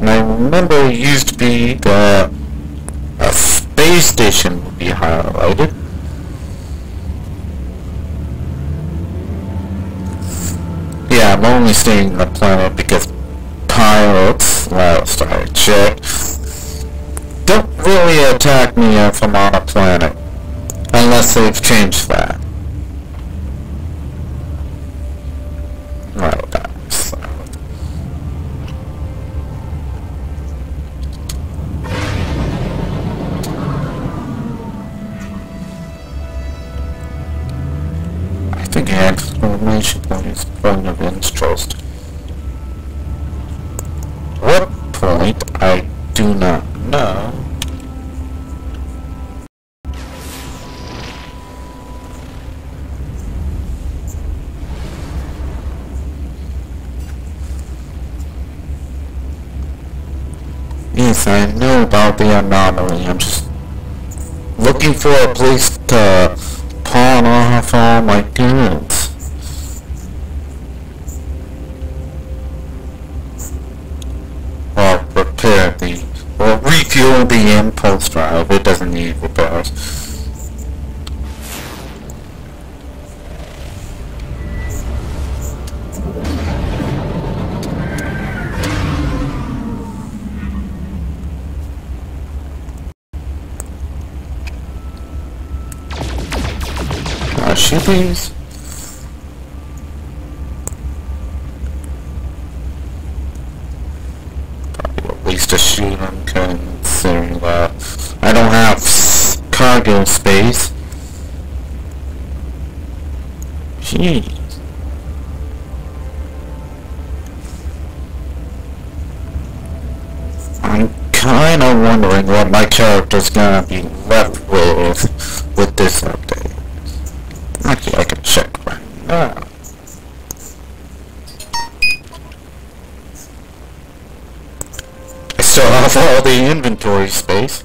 And I remember it used to be that a space station would be highlighted. Yeah, I'm only seeing the planet because pilots, last I checked, don't really attack me if I'm on a planet. Unless they've changed that. Well, that's... I think an exclamation point is a point of interest. What point, I do not know. Yes, I know about the anomaly. I'm just looking for a place to pawn off all my goods. Or repair the... or refuel the impulse drive. It doesn't need repairs. Shippies? Probably at least a shoot them, considering that I don't have cargo space. Jeez. I'm kinda wondering what my character's gonna be left with this update. Actually, I can check right now. I still have all the inventory space.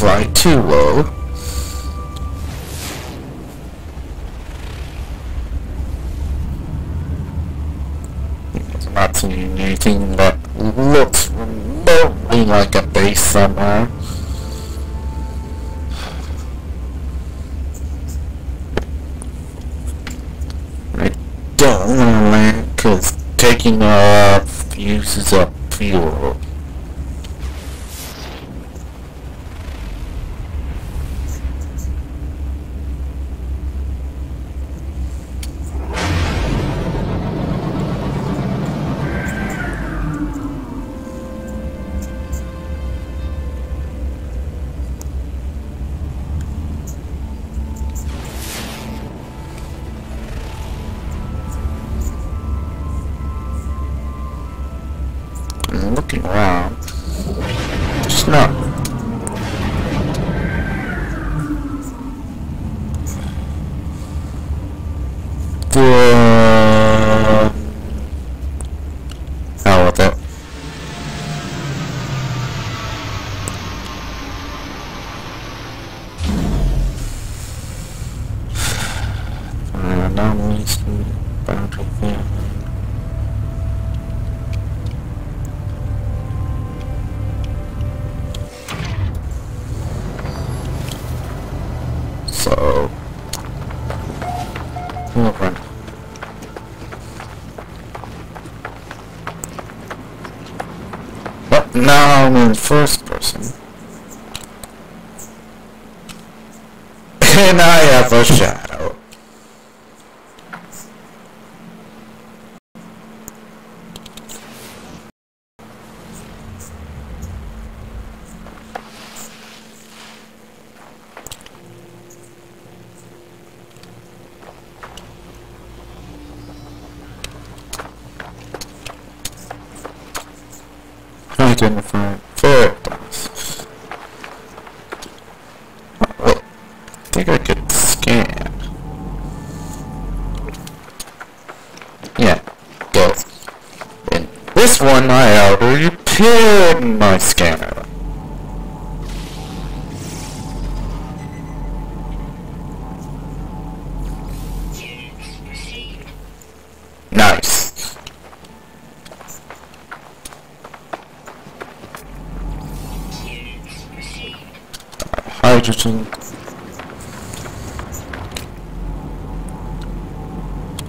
Fly too low. I'm not seeing anything that looks remotely like a base somewhere. I don't want to land because taking off uses up fuel. Looking around, just not. Hell with it. Anomalies and boundary there. So, we'll run. But now I'm in first person. And I have a shadow. identify victims. Well, I think I could scan. Yeah, go. In this one, I already paired my scanner. Nice. Hydrogen.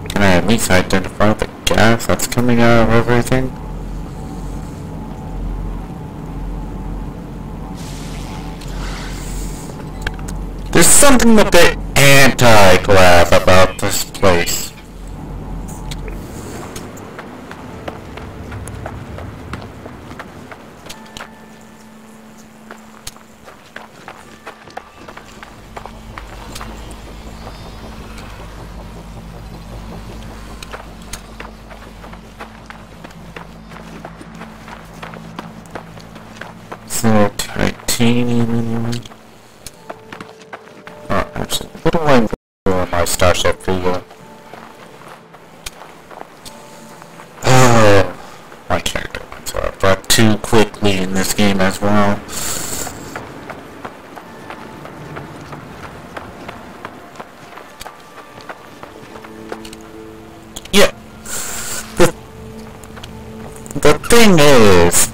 Can I at least identify the gas that's coming out of everything? There's something a bit anti-glass about this place. So titanium anyway. Oh, actually, what do I do in my starship figure? Oh, my character went so I brought too quickly in this game as well. Yeah. The thing is,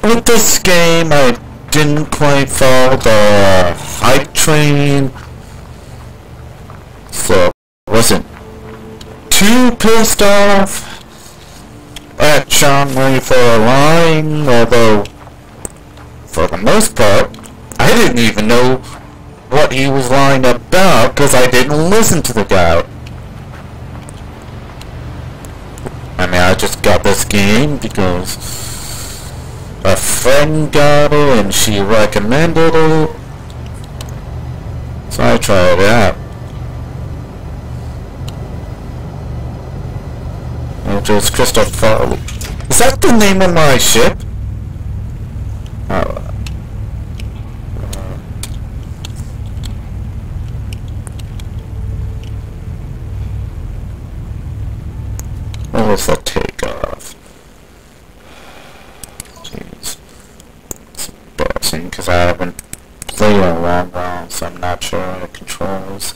with this game, I didn't quite follow the hype train, so I wasn't too pissed off at Sean Ray for a line, although, for the most part, I didn't even know what he was lying about, because I didn't listen to the guy. I mean, I just got this game because a friend got it and she recommended it, so I tried it out. It was Crystal Farley. Is that the name of my ship? Oh. What was the takeoff? Jeez. It's embarrassing because I haven't played in a long while, so I'm not sure how it controls.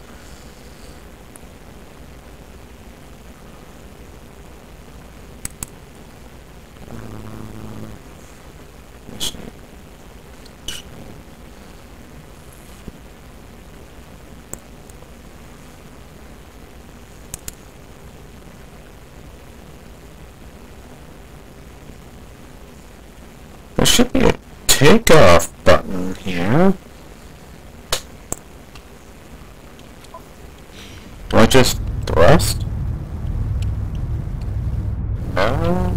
There should be a takeoff button here. Do I just thrust? No.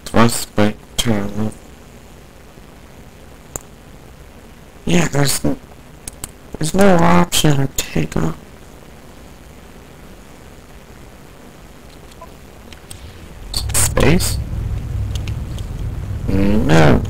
Twice by turn. Yeah, there's no option to take off. Space? No.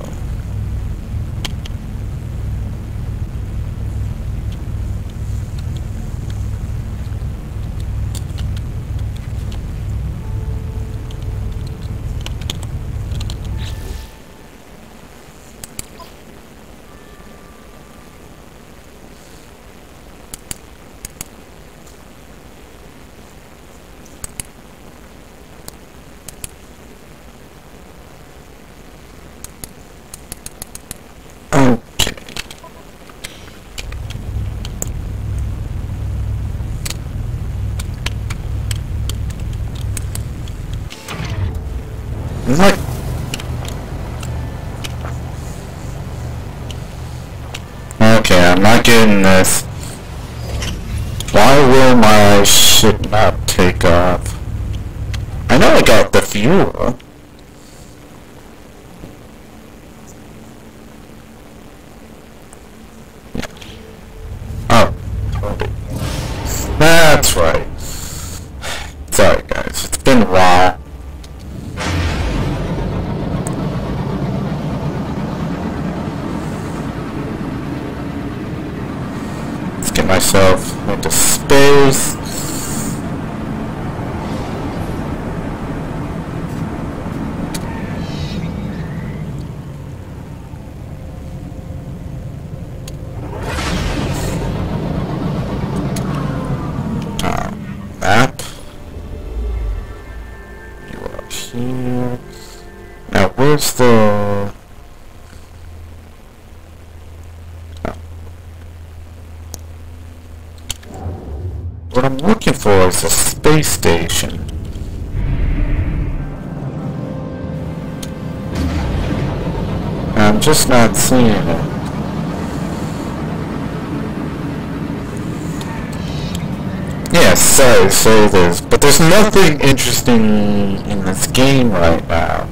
What? Okay, I'm not getting this. Why will my ship not take off? I know I got the fuel. Oh. That's right. Sorry guys, it's been a while. Let's get myself into space. Map. You are here. Now where's the... What I'm looking for is a space station. I'm just not seeing it. Yes, sorry, so there's... But there's nothing interesting in this game right now.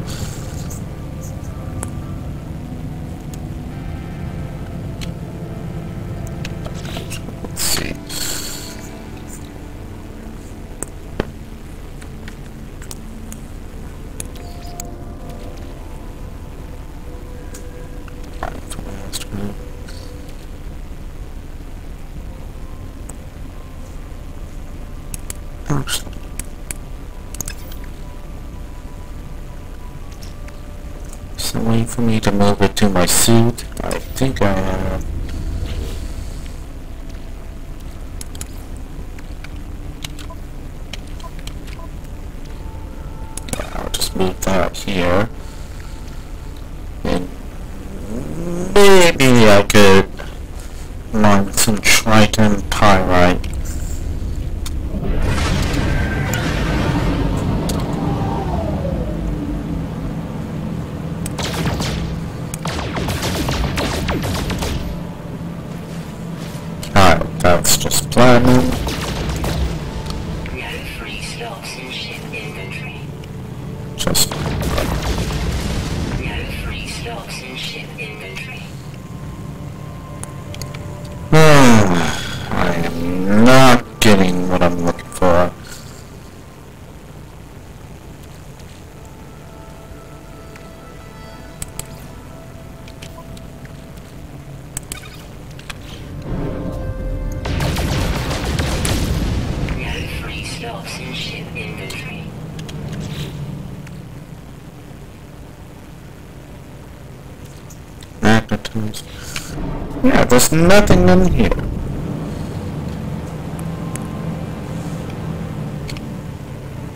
Let's see. Some way for me to move it to my suit. I think I have. Yeah, I'll just move that here. And maybe I could mine some Triton Pyrite. That's just platinum. No free slots in ship inventory. Just... No free slots in ship inventory. I am not getting what I'm looking for. Slots in ship inventory. Magnetons. Yeah, there's nothing in here.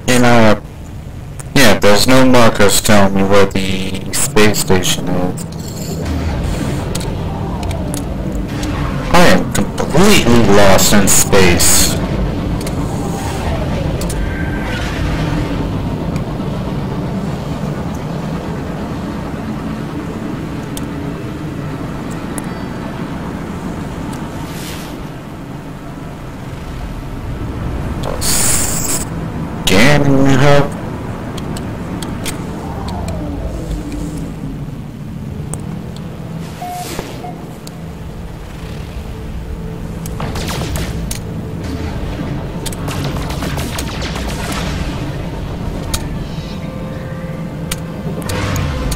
And yeah, there's no markers telling me where the space station is. I am completely lost in space. Scanning help.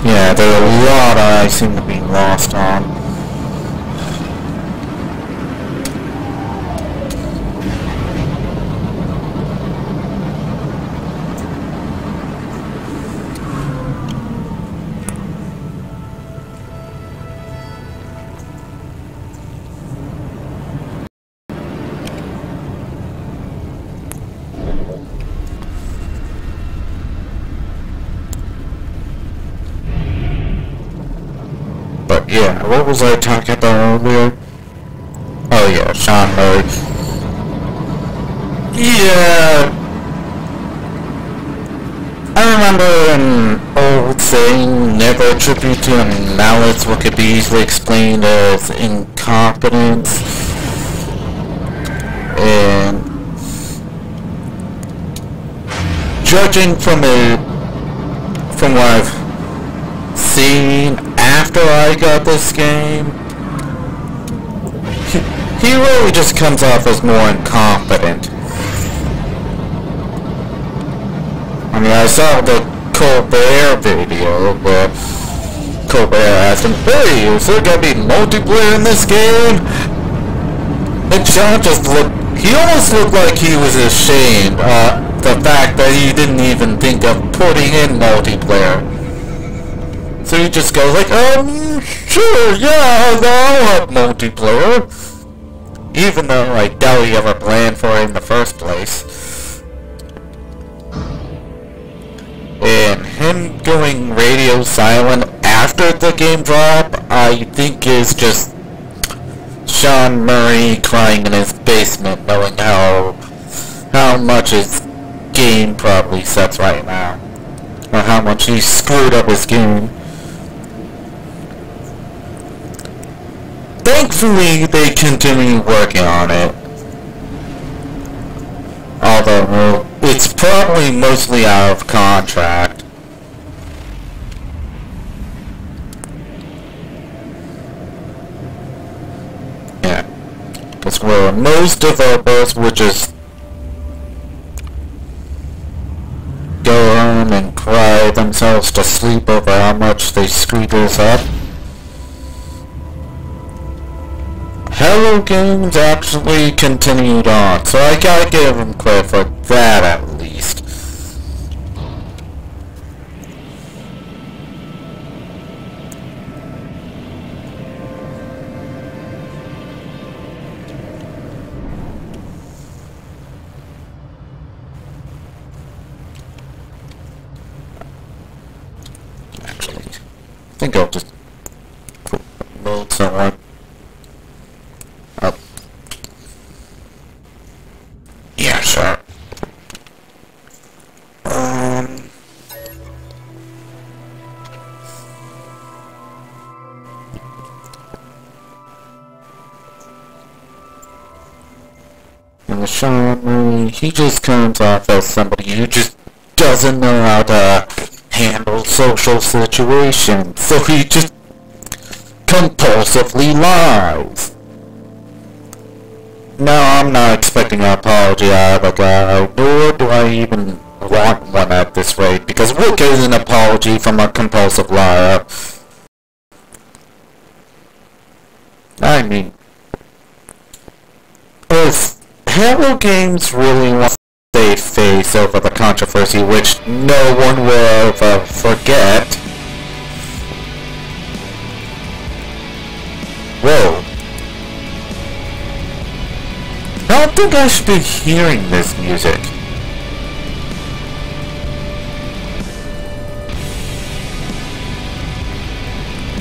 Yeah, there are a lot I seem to be lost on. But yeah, what was I talking about earlier? Oh yeah, Sean mode. Yeah, I remember in old saying, never attribute to him malice what could be easily explained as incompetence. And judging from what I've seen after I got this game, he really just comes off as more incompetent. I mean, I saw the Colbert video where Colbert asked him, "Hey, is there gonna be multiplayer in this game?" And Sean just he almost looked like he was ashamed of the fact that he didn't even think of putting in multiplayer. So he just goes like, sure, yeah, I'll have multiplayer. Even though I doubt he ever planned for it in the first place. And him going radio silent after the game drop, I think is just Sean Murray crying in his basement, knowing how much his game probably sucks right now, or how much he screwed up his game. Thankfully, they continue working on it. Although, it's probably mostly out of contract. Yeah. Because where most developers would just go home and cry themselves to sleep over how much they screwed this up. Hello Games actually continued on, so I gotta give them credit for that at least. Actually, I think I'll just load someone up. Yeah, sure. And the Sean, he just comes off as somebody who just doesn't know how to handle social situations, so he just compulsively lies. Now, I'm not expecting an apology out of a guy, nor do I even want one at this rate, because what is an apology from a compulsive liar? I mean, if Hello Games really wants to save face over the controversy, which no one will ever forget. Whoa. I don't think I should be hearing this music.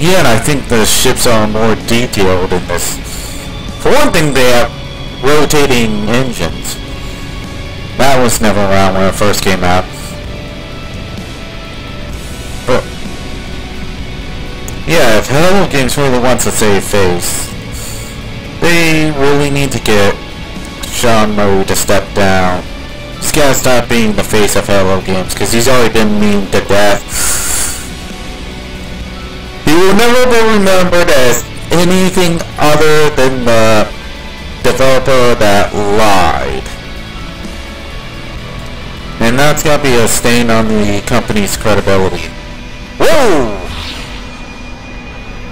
Yeah, and I think the ships are more detailed in this. For one thing, they have rotating engines. That was never around when it first came out. But yeah, if Hello Games really wants to save face, they really need to get Sean Murray to step down. He's gotta stop being the face of Hello Games, because he's already been mean to death. He will never be remembered as anything other than the developer that lied. And that's gotta be a stain on the company's credibility. Whoa!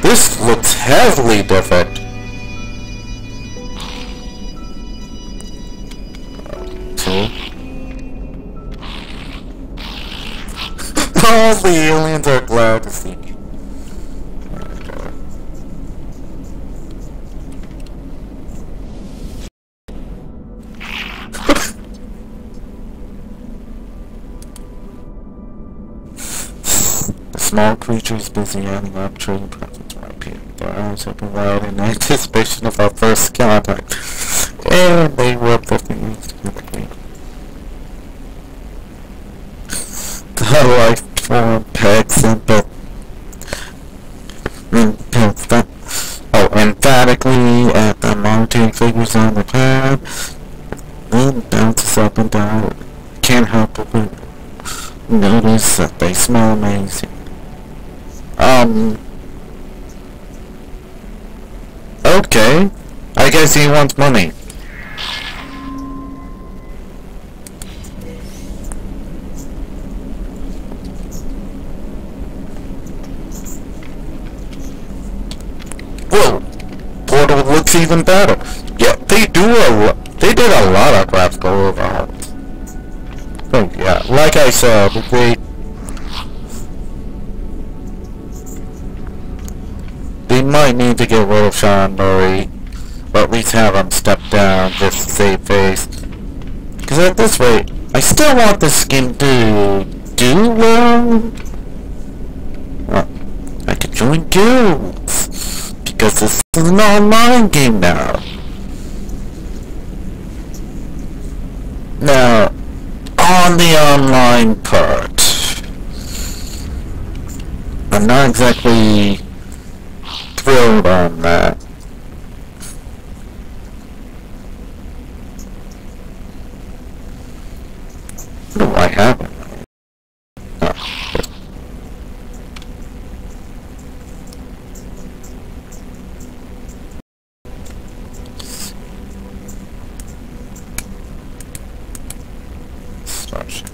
This looks heavily different. All the aliens are glad to see me. Small creatures busy adding up trading presents might appear. Their eyes open wide in anticipation of our first contact. And they rub their fingers together. I like for pegs and emphatically at the mounting figures on the pad, then bounces up and down. Can't help but notice that they smell amazing. Okay. I guess he wants money. Whoa! Portal looks even better. Yeah, they did a lot of graphical overhauls. Oh yeah, like I said, they might need to get rid of Sean Murray, or at least have him step down just to save face. Because at this rate, I still want this game to do well. I could join guilds, because this is an online game now. Now, on the online part, I'm not exactly thrilled on that. What do I have? Starship.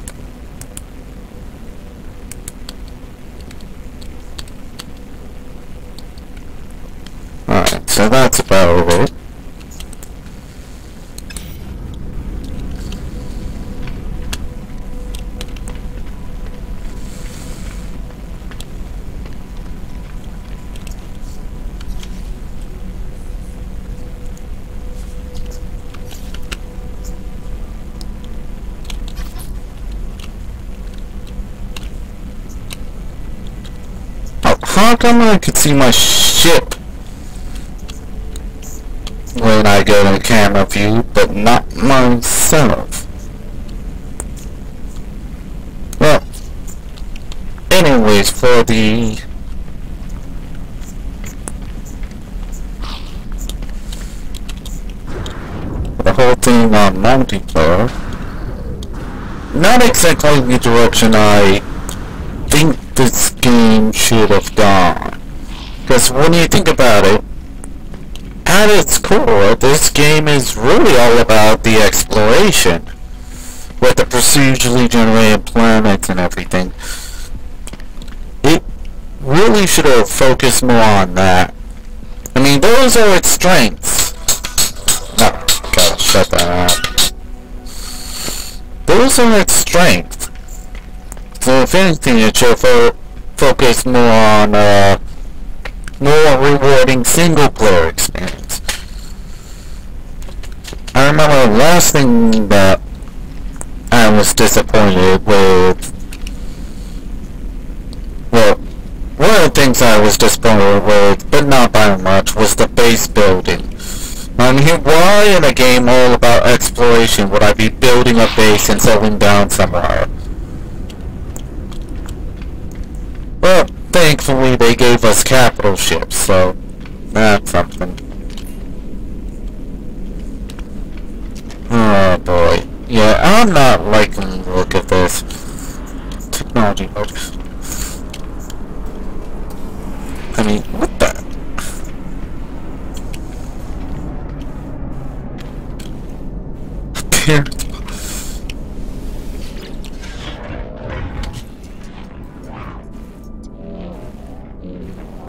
Alright, so that's about it. How come I could see my ship when I go to camera view, but not myself? Well, anyways, for the whole thing on multiplayer, not exactly the direction I think this game should have gone. Because when you think about it, at its core, this game is really all about the exploration. With the procedurally generated planets and everything. It really should have focused more on that. I mean, those are its strengths. No, gotta shut that out. Those are its strengths. So if anything, it should focus more on more rewarding single-player experience. I remember the last thing that I was disappointed with. Well, one of the things I was disappointed with, but not by much, was the base building. I mean, why in a game all about exploration would I be building a base and settling down somewhere? Well, thankfully they gave us capital ships, so that's something. Oh boy. Yeah, I'm not liking the look of this. Technology mode. I mean, what the?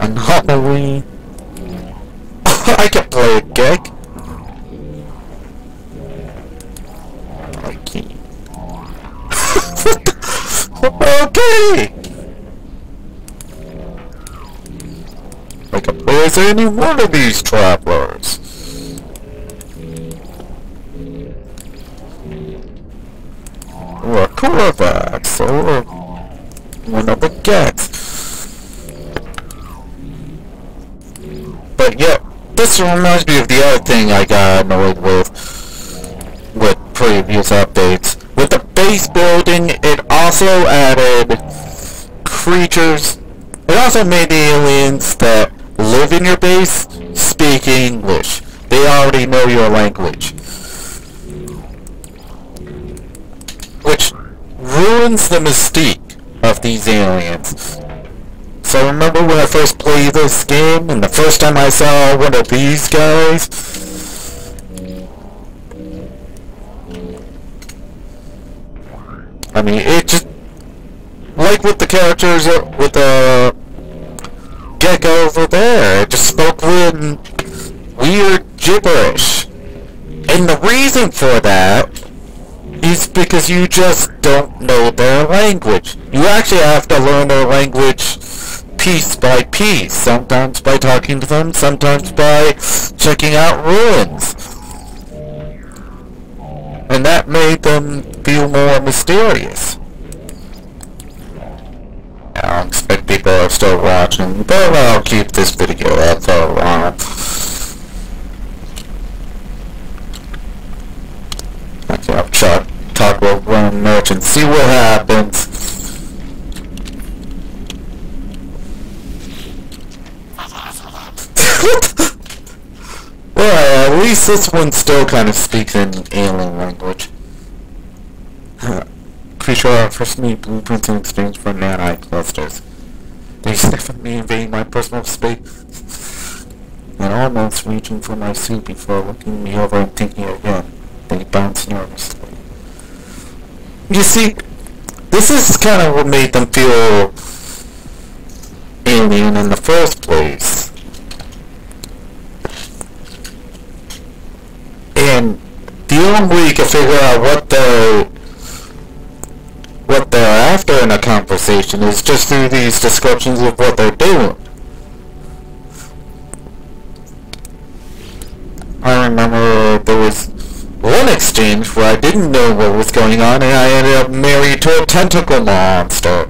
Anomaly. I can play a gag. Okay. Okay. I can play as any one of these travelers. Or a Corvax, or one of the Gets. But yeah, this reminds me of the other thing I got annoyed with previous updates. With the base building, it also added creatures. It also made the aliens that live in your base speak English. They already know your language. Which ruins the mystique of these aliens. So remember when I first played this game, and the first time I saw one of these guys? I mean, it just... like with the characters, with the gecko over there, it just spoke weird gibberish. And the reason for that is because you just don't know their language. You actually have to learn their language piece by piece, sometimes by talking to them, sometimes by checking out ruins. And that made them feel more mysterious. I don't expect people are still watching, but I'll keep this video up for a while. Okay, I'll talk with one merchant, see what happens. Well, at least this one still kind of speaks in alien language. Pretty sure our first meet blueprints in exchange for nanite clusters. They sniffed me invading my personal space and almost reaching for my suit before looking me over and thinking again. They bounced nervously. You see, this is kind of what made them feel alien in the first place. And the only way you can figure out what they're after in a conversation is just through these descriptions of what they're doing. I remember there was one exchange where I didn't know what was going on and I ended up married to a tentacle monster.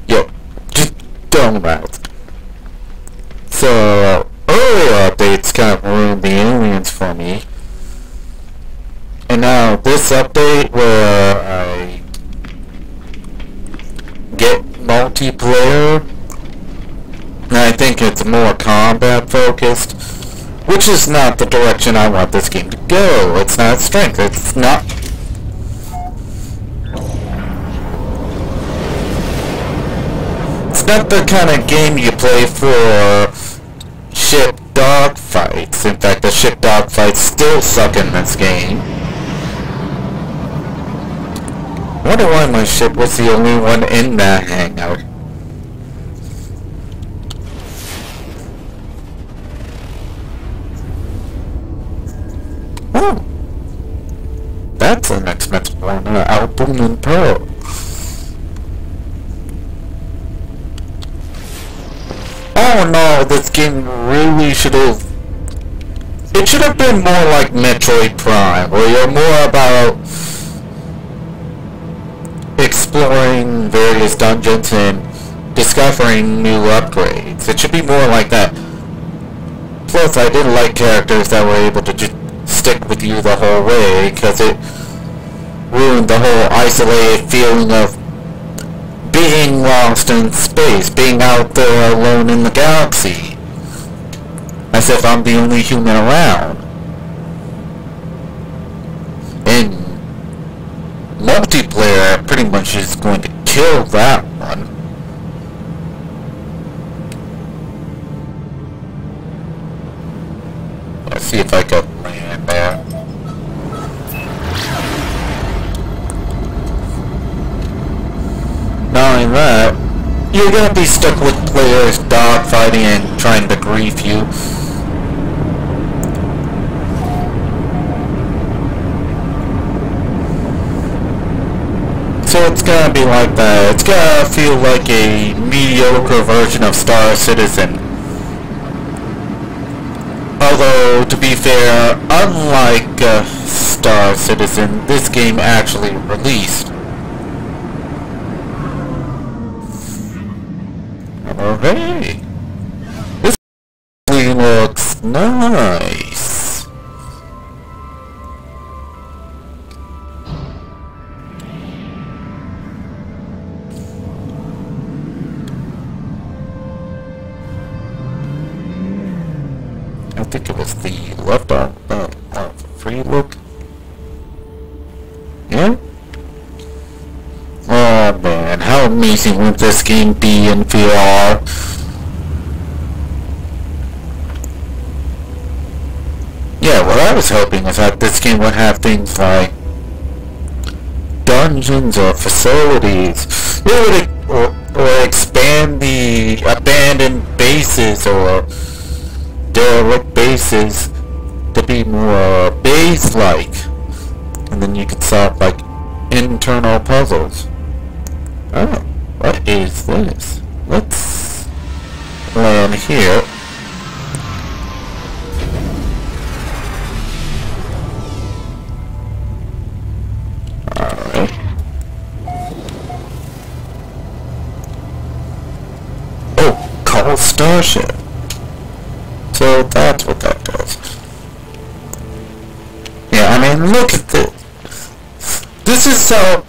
Yo, just dumb mouth. So, earlier updates kind of ruined the aliens for me. And now this update where I get multiplayer, and I think it's more combat focused, which is not the direction I want this game to go. It's not strength, it's not... It's not the kind of game you play for ship dogfights. In fact, the ship dogfights still suck in this game. I wonder why my ship was the only one in that hangout. Oh! That's an expensive one, album and pearl. Oh no, this game really should have... It should have been more like Metroid Prime, where you're more about exploring various dungeons and discovering new upgrades. It should be more like that. Plus, I didn't like characters that were able to just stick with you the whole way, because it ruined the whole isolated feeling of being lost in space, being out there alone in the galaxy, as if I'm the only human around. And multiplayer pretty much is going to kill that one. Let's see if I can land there. Not only that, you're gonna be stuck with players dogfighting and trying to grief you. So it's gonna be like that. It's gonna feel like a mediocre version of Star Citizen. Although, to be fair, unlike Star Citizen, this game actually released. Oh hey! This game looks nice. think it was the left arm, free look. Yeah? Oh man, how amazing would this game be in VR? Yeah, what I was hoping is that this game would have things like dungeons or facilities. It would, or expand the abandoned bases or derelict bases to be more base-like. And then you could solve like internal puzzles. Oh, what is this? Let's land here. Alright. Oh, call Starship. So that's what that does. Yeah, I mean, look at this. This is so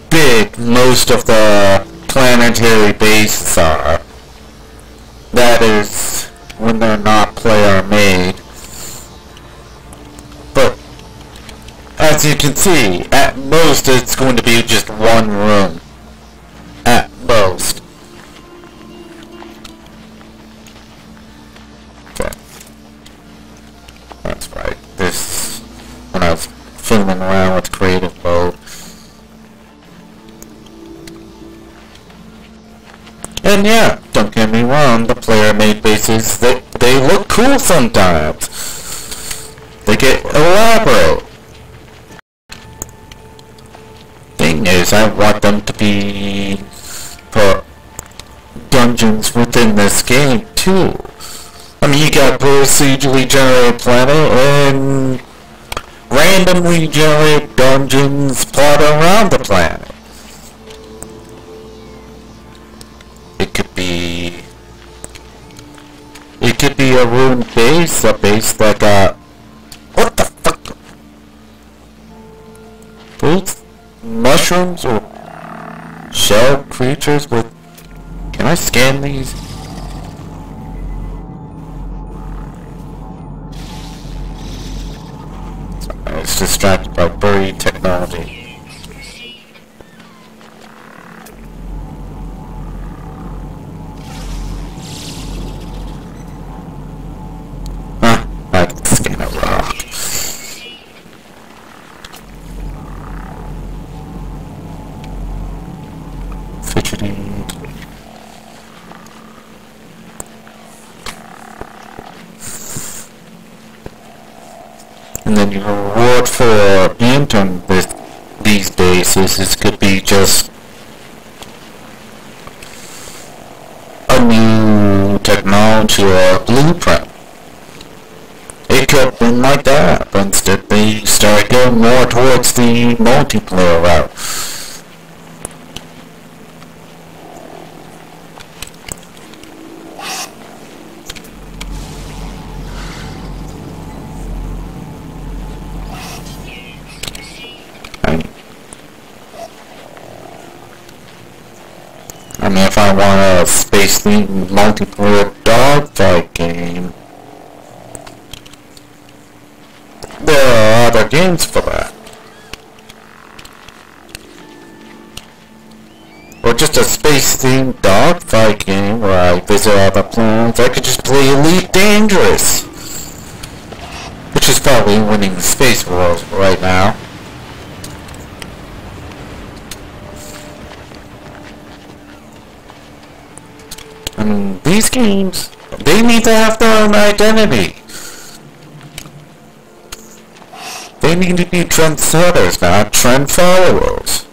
big most of the planetary bases are. That is, when they're not player made. But, as you can see, at most it's going to be just one room. At most. Okay. That's right. This, when I was fiddling around with creative mode. And yeah, don't get me wrong, the player-made bases, they look cool sometimes. They get elaborate. Thing is, I want them to be put dungeons within this game too. I mean, you got procedurally generated planet and randomly generated dungeons plotted around the planet. It could be a ruined base, a base that got... What the fuck? Those mushrooms or shell creatures with... Can I scan these? Sorry, I was distracted by buried technology. And then your reward for entering these bases is could be just a new technology or a blueprint. It could have been like that, but instead they started going more towards the multiplayer route. I mean, if I want a space-themed multiplayer dogfight game, there are other games for that. Or just a space-themed dogfight game where I visit other planets. I could just play Elite Dangerous, which is probably winning the space wars right now. I mean, these games, they need to have their own identity. They need to be trendsetters, not trend followers.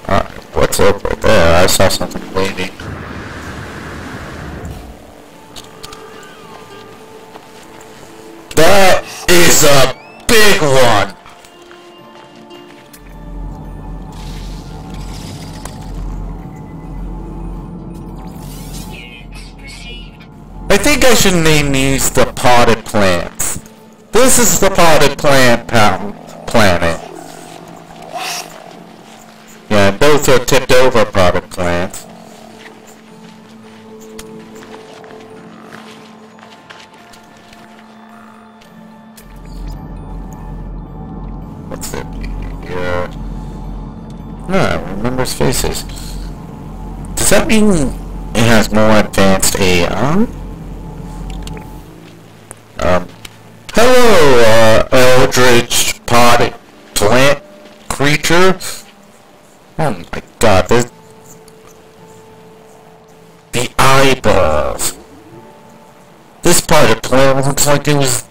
Alright, what's over there? I saw something waiting. That is a big one! I think I should name these the potted plants. This is the potted plant planet. Yeah, both are tipped over potted plants. Yeah. No, it remembers faces. Does that mean it has more advanced AI? Hello, eldritch pod plant creature. Oh my god, the eyeballs. This part of plant looks like it was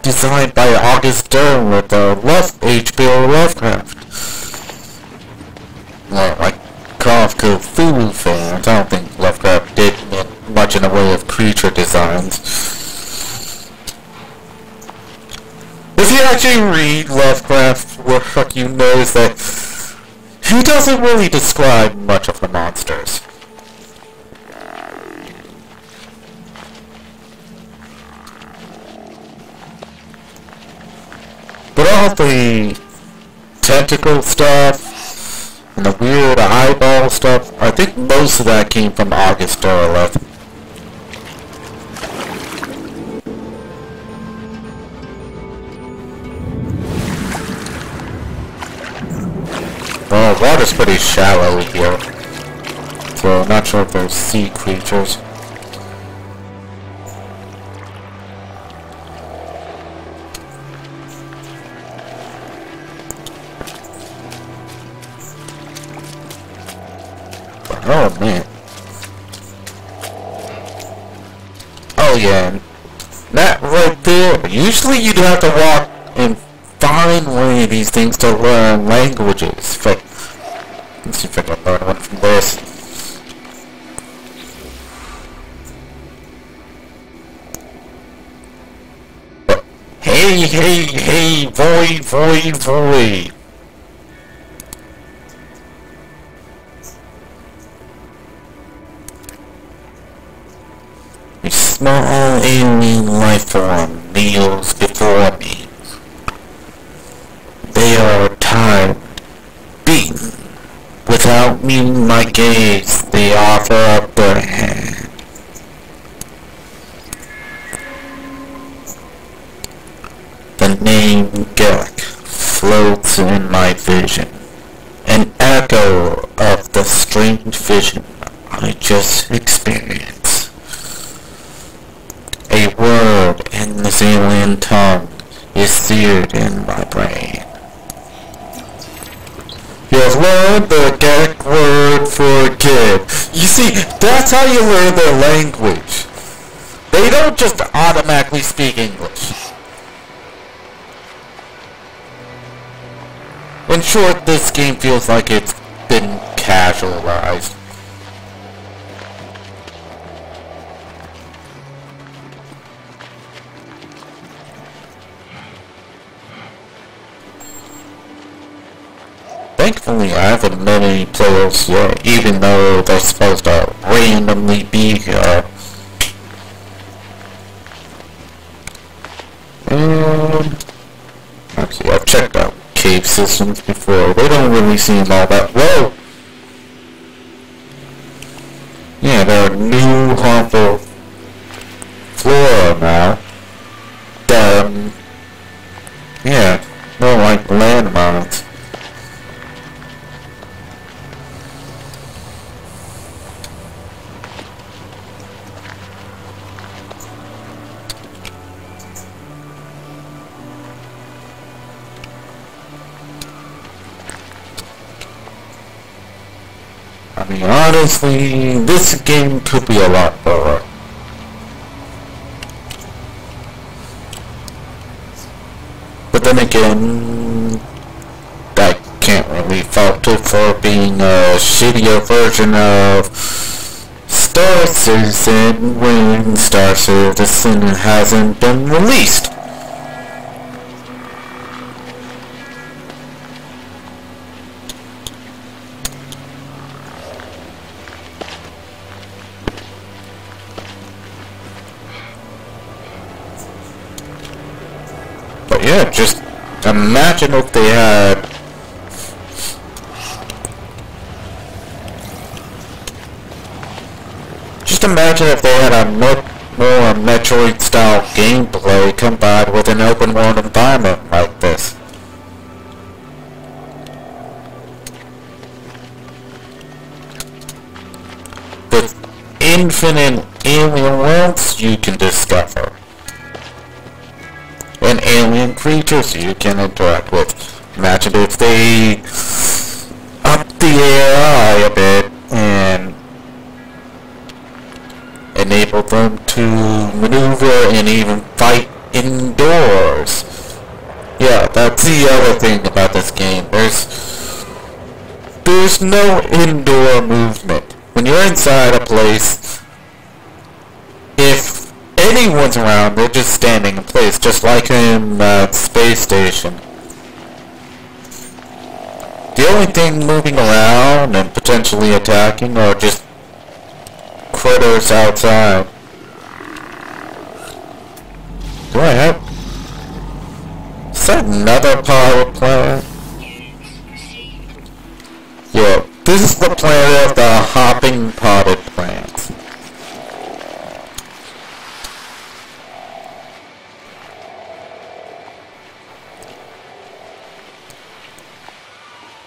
designed by August Dern with H.P. Lovecraft. Well, like Call of Cthulhu fans, I don't think Lovecraft did much in the way of creature designs. If you actually read Lovecraft's work, you notice that he doesn't really describe much of the monsters. But all the tentacle stuff and the weird eyeball stuff, I think most of that came from August Derleth. Well, water's pretty shallow here, so I'm not sure if there's sea creatures. Oh man. Oh yeah. That right there. Usually you'd have to walk and find one of these things to learn languages. But let's see if I can learn one from this. But, hey, void. A small alien life form kneels before me. They are tired, beaten. Without meeting my gaze, they offer up their hand. The name Garrick floats in my vision, an echo of the strange vision I just experienced. A word in this alien tongue is seared in my brain. You have learned the Gaelic word for kid. You see, that's how you learn their language. They don't just automatically speak English. In short, this game feels like it's been casualized. Thankfully, I haven't met any players yet, even though they're supposed to randomly be here. Actually, I've checked out cave systems before. They don't really seem all that. Whoa! Yeah, there are new harmful flora now. Yeah, more like landmines. I mean, honestly, this game could be a lot better. But then again, I can't really fault it for being a shittier version of Star Citizen when Star Citizen hasn't been released. But yeah, just imagine if they had a more Metroid-style gameplay combined with an open-world environment like this. infinite alien worlds you can discover. And alien creatures you can interact with. Imagine if they up the AI a bit and enable them to maneuver and even fight indoors. Yeah, that's the other thing about this game. There's no indoor movement. When you're inside a place, if anyone's around, they're just standing in place, just like in space station. The only thing moving around and potentially attacking are just critters outside. Do I have... Is that another power plant? Yeah, this is the planet of the hopping potted plants.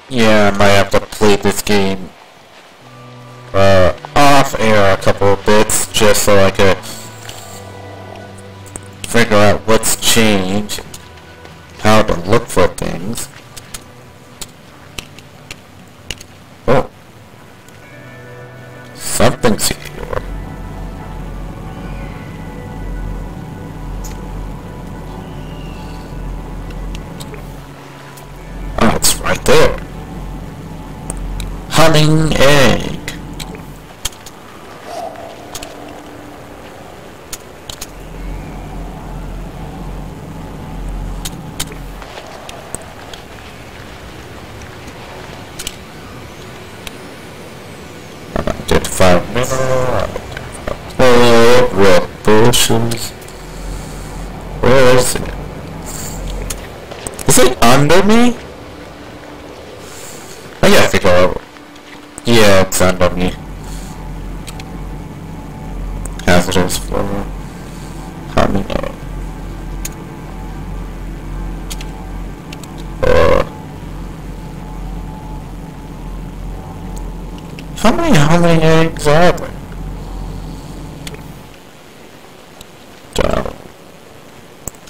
Yeah, I might have to play this game off air a couple of bits just so I could figure out what's changed, how to look for things. Oh, something's here. Oh, it's right there. Hunting egg. Identify mineral. Plant with bushes. Where is it? Is it under me? I gotta figure out. Yeah, it's under me. Hazardous for hunting egg. How many eggs are there? Down.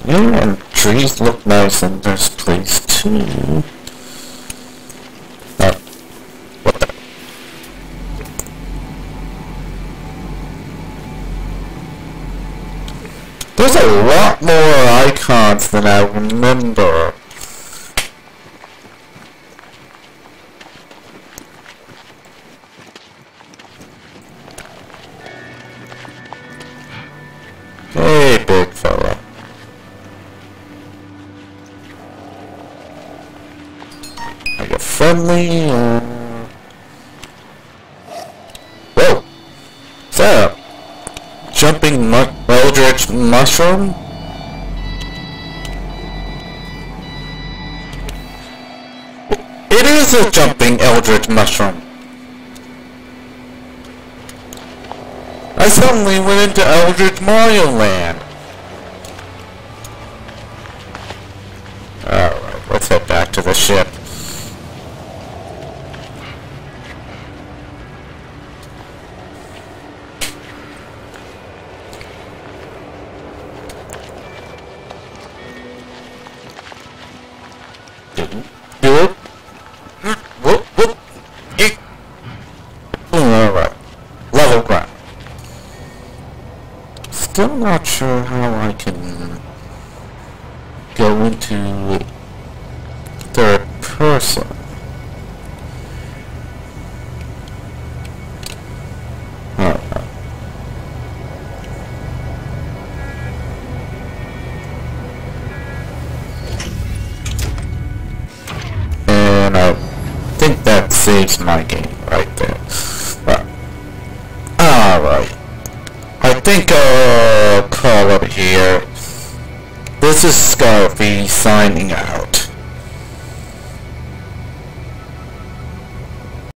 Yeah, and trees look nice in this place too. Oh, what the? There's a lot more icons than I remember. Hey, big fella. Are you friendly or... Whoa! Is that a jumping eldritch mushroom? It is a jumping eldritch mushroom! I suddenly went into Eldritch Mario Land. Alright, let's head back to the ship. Didn't do it. Whoop, whoop. Alright, level ground. Still not sure how I can go into third person. And I think that saves my game right there. Alright. I think I'll call it here. This is Scarfy signing out.